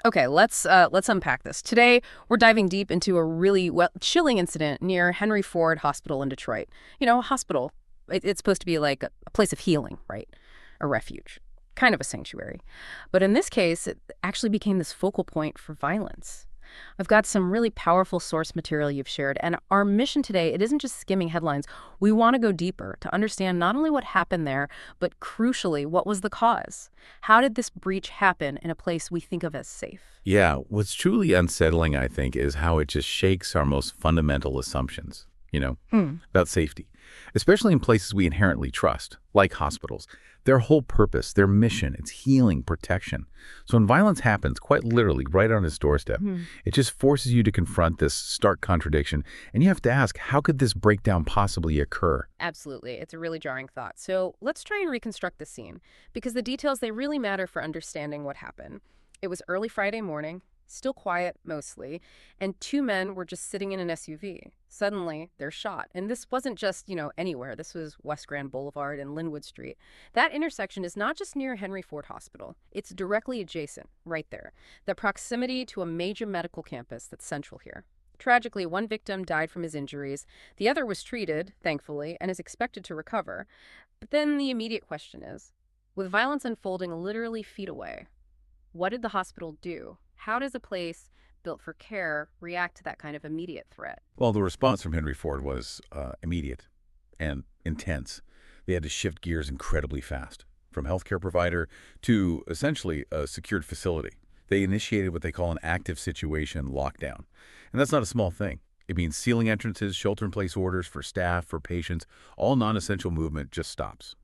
Okay, let's unpack this. Today, we're diving deep into a really chilling incident near Henry Ford Hospital in Detroit. You know, a hospital. It's supposed to be like a place of healing, right? A refuge, kind of a sanctuary. But in this case, it actually became this focal point for violence. I've got some really powerful source material you've shared, and our mission today, it isn't just skimming headlines. We want to go deeper to understand not only what happened there, but crucially, what was the cause? How did this breach happen in a place we think of as safe? Yeah, what's truly unsettling, I think, is how it just shakes our most fundamental assumptions, Hmm. about safety, especially in places we inherently trust, like hospitals. Their whole purpose, their mission, it's healing, protection. So when violence happens, quite literally, right on its doorstep, Hmm. it just forces you to confront this stark contradiction. And you have to ask, how could this breakdown possibly occur? Absolutely. It's a really jarring thought. So let's try and reconstruct the scene, because the details, they really matter for understanding what happened. It was early Friday morning, still quiet mostly, and two men were just sitting in an SUV. Suddenly, they're shot. And this wasn't just, anywhere. This was West Grand Boulevard and Linwood Street. That intersection is not just near Henry Ford Hospital. It's directly adjacent, right there. The proximity to a major medical campus that's central here. Tragically, one victim died from his injuries. The other was treated, thankfully, and is expected to recover. But then the immediate question is, with violence unfolding literally feet away, what did the hospital do? How does a place built for care react to that kind of immediate threat? Well, the response from Henry Ford was immediate and intense. They had to shift gears incredibly fast, from healthcare provider to essentially a secured facility. They initiated what they call an active situation lockdown. And that's not a small thing. It means sealing entrances, shelter-in-place orders for staff, for patients, all non-essential movement just stops.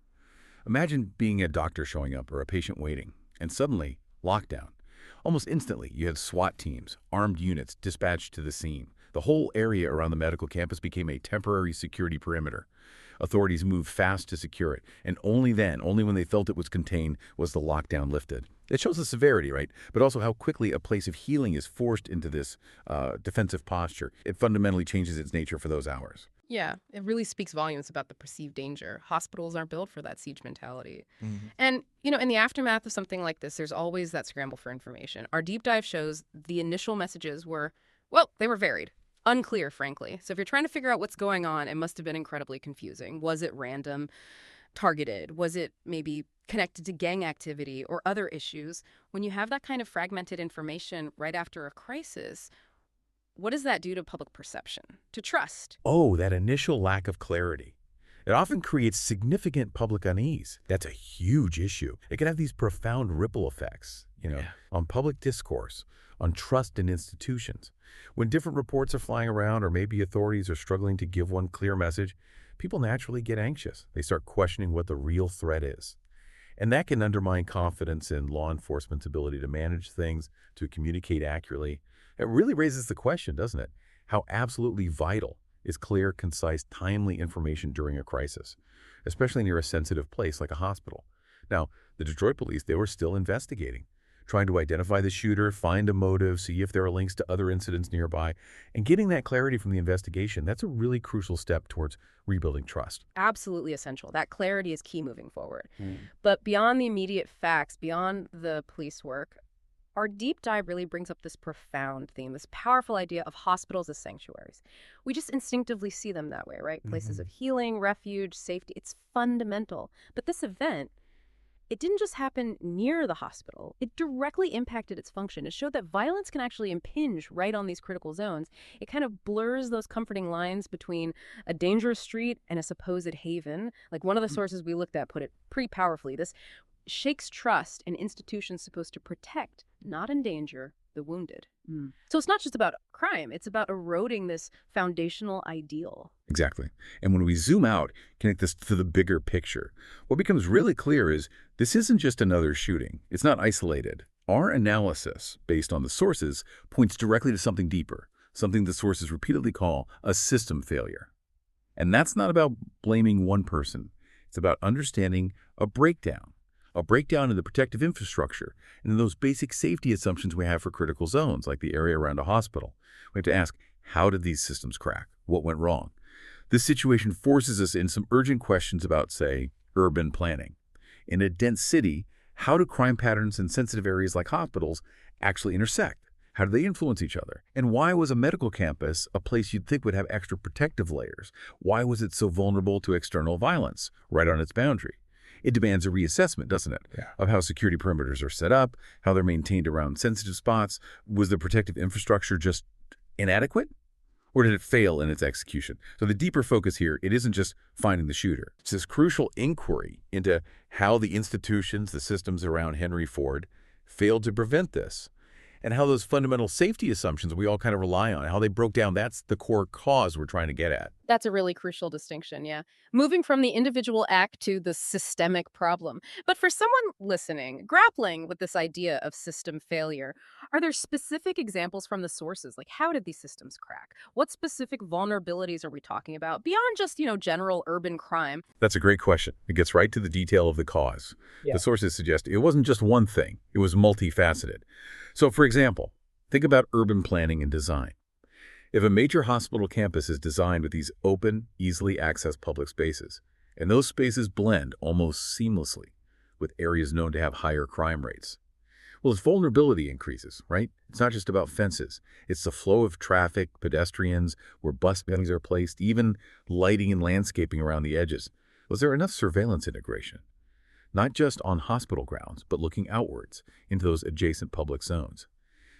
Imagine being a doctor showing up or a patient waiting, and suddenly, lockdown. Almost instantly, you had SWAT teams, armed units dispatched to the scene. The whole area around the medical campus became a temporary security perimeter. Authorities moved fast to secure it, and only then, only when they felt it was contained, was the lockdown lifted. It shows the severity, right? But also how quickly a place of healing is forced into this defensive posture. It fundamentally changes its nature for those hours. Yeah, it really speaks volumes about the perceived danger. Hospitals aren't built for that siege mentality. Mhm. And, in the aftermath of something like this, there's always that scramble for information. Our deep dive shows the initial messages were, well, they were varied. Unclear, frankly. So if you're trying to figure out what's going on, it must have been incredibly confusing. Was it random, targeted? Was it maybe connected to gang activity or other issues? When you have that kind of fragmented information right after a crisis, what does that do to public perception, to trust? Oh, that initial lack of clarity. It often creates significant public unease. That's a huge issue. It can have these profound ripple effects, Yeah. on public discourse, on trust in institutions. When different reports are flying around or maybe authorities are struggling to give one clear message, people naturally get anxious. They start questioning what the real threat is. And that can undermine confidence in law enforcement's ability to manage things, to communicate accurately. It really raises the question, doesn't it? How absolutely vital is clear, concise, timely information during a crisis, especially near a sensitive place like a hospital. Now, the Detroit police, they were still investigating, trying to identify the shooter, find a motive, see if there are links to other incidents nearby. And getting that clarity from the investigation, that's a really crucial step towards rebuilding trust. Absolutely essential. That clarity is key moving forward. Mm. But beyond the immediate facts, beyond the police work, our deep dive really brings up this profound theme, this powerful idea of hospitals as sanctuaries. We just instinctively see them that way, right? Places of healing, refuge, safety. It's fundamental. But this event, it didn't just happen near the hospital. It directly impacted its function. It showed that violence can actually impinge right on these critical zones. It kind of blurs those comforting lines between a dangerous street and a supposed haven. Like one of the sources we looked at put it pretty powerfully. This shakes trust in institutions supposed to protect, not endanger, the wounded. So it's not just about crime, it's about eroding this foundational ideal. Exactly. And when we zoom out, connect this to the bigger picture, what becomes really clear is this isn't just another shooting. It's not isolated. Our analysis, based on the sources, points directly to something deeper, something the sources repeatedly call a system failure. And that's not about blaming one person. It's about understanding a breakdown in the protective infrastructure and in those basic safety assumptions we have for critical zones, like the area around a hospital. We have to ask, how did these systems crack? What went wrong? This situation forces us in some urgent questions about, say, urban planning. In a dense city, how do crime patterns in sensitive areas like hospitals actually intersect? How do they influence each other? And why was a medical campus a place you'd think would have extra protective layers? Why was it so vulnerable to external violence right on its boundary? It demands a reassessment, doesn't it, Yeah. of how security perimeters are set up, how they're maintained around sensitive spots. Was the protective infrastructure just inadequate? Or did it fail in its execution? So the deeper focus here, it isn't just finding the shooter. It's this crucial inquiry into how the institutions, the systems around Henry Ford failed to prevent this, and how those fundamental safety assumptions we all kind of rely on, how they broke down. That's the core cause we're trying to get at. That's a really crucial distinction, yeah. Moving from the individual act to the systemic problem. But for someone listening, grappling with this idea of system failure, are there specific examples from the sources? Like, how did these systems crack? What specific vulnerabilities are we talking about beyond just, general urban crime? That's a great question. It gets right to the detail of the cause. Yeah. The sources suggest it wasn't just one thing. It was multifaceted. So, for example, think about urban planning and design. If a major hospital campus is designed with these open, easily accessed public spaces, and those spaces blend almost seamlessly with areas known to have higher crime rates, well, its vulnerability increases, right? It's not just about fences. It's the flow of traffic, pedestrians, where bus bays are placed, even lighting and landscaping around the edges. Was there enough surveillance integration? Not just on hospital grounds, but looking outwards into those adjacent public zones.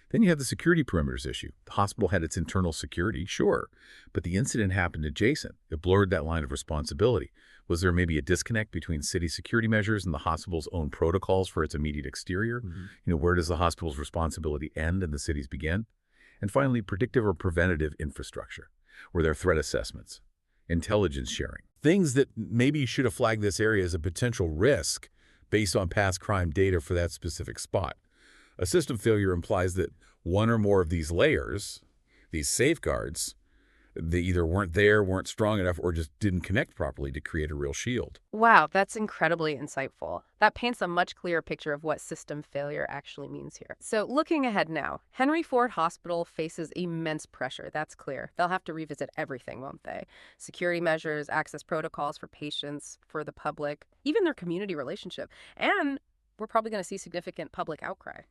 Then you have the security perimeters issue. The hospital had its internal security, sure, but the incident happened adjacent. It blurred that line of responsibility. Was there maybe a disconnect between city security measures and the hospital's own protocols for its immediate exterior? Where does the hospital's responsibility end and the city's begin? And finally, predictive or preventative infrastructure. Were there threat assessments, intelligence sharing, things that maybe you should have flagged this area as a potential risk based on past crime data for that specific spot? A system failure implies that one or more of these layers, these safeguards, they either weren't there, weren't strong enough, or just didn't connect properly to create a real shield. Wow, that's incredibly insightful. That paints a much clearer picture of what system failure actually means here. So, looking ahead now, Henry Ford Hospital faces immense pressure. That's clear. They'll have to revisit everything, won't they? Security measures, access protocols for patients, for the public, even their community relationship. And we're probably going to see significant public outcry,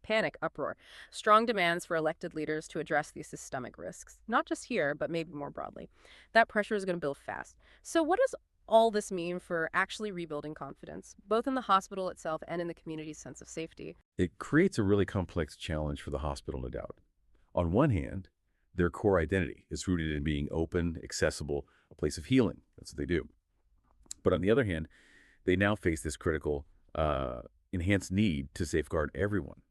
Panic, uproar, strong demands for elected leaders to address these systemic risks, not just here, but maybe more broadly. That pressure is going to build fast. So what does all this mean for actually rebuilding confidence, both in the hospital itself and in the community's sense of safety? It creates a really complex challenge for the hospital, no doubt. On one hand, their core identity is rooted in being open, accessible, a place of healing. That's what they do. But on the other hand, they now face this critical, enhanced need to safeguard everyone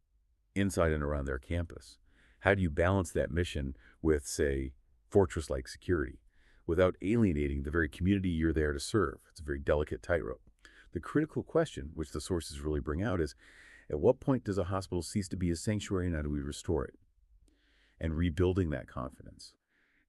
inside and around their campus. How do you balance that mission with, say, fortress-like security without alienating the very community you're there to serve? It's a very delicate tightrope. The critical question, which the sources really bring out, is at what point does a hospital cease to be a sanctuary and how do we restore it? And rebuilding that confidence.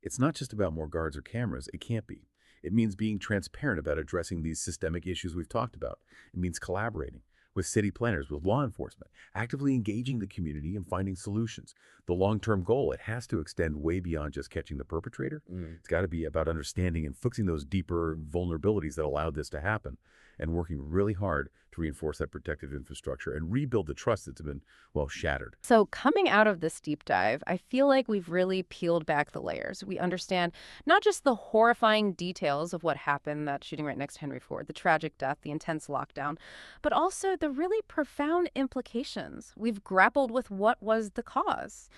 It's not just about more guards or cameras. It can't be. It means being transparent about addressing these systemic issues we've talked about. It means collaborating with city planners, with law enforcement, actively engaging the community and finding solutions. The long-term goal, it has to extend way beyond just catching the perpetrator. It's got to be about understanding and fixing those deeper vulnerabilities that allowed this to happen and working really hard to reinforce that protective infrastructure and rebuild the trust that's been, well, shattered. So, coming out of this deep dive, I feel like we've really peeled back the layers. We understand not just the horrifying details of what happened, that shooting right next to Henry Ford, the tragic death, the intense lockdown, but also the really profound implications. We've grappled with what was the cause,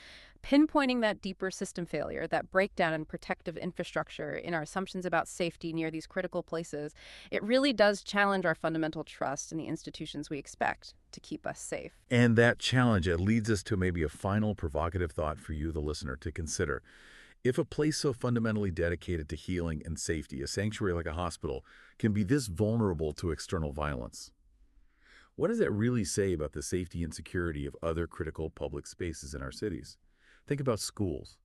pinpointing that deeper system failure, that breakdown in protective infrastructure, in our assumptions about safety near these critical places. It really does challenge our fundamental trust in the institutions we expect to keep us safe. And that challenge, it leads us to maybe a final provocative thought for you, the listener, to consider. If a place so fundamentally dedicated to healing and safety, a sanctuary like a hospital, can be this vulnerable to external violence, what does that really say about the safety and security of other critical public spaces in our cities? Think about schools,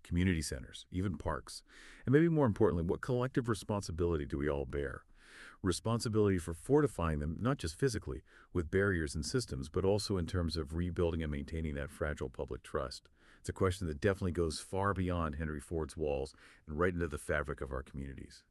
community centers, even parks. And maybe more importantly, what collective responsibility do we all bear? Responsibility for fortifying them, not just physically, with barriers and systems, but also in terms of rebuilding and maintaining that fragile public trust. It's a question that definitely goes far beyond Henry Ford's walls and right into the fabric of our communities.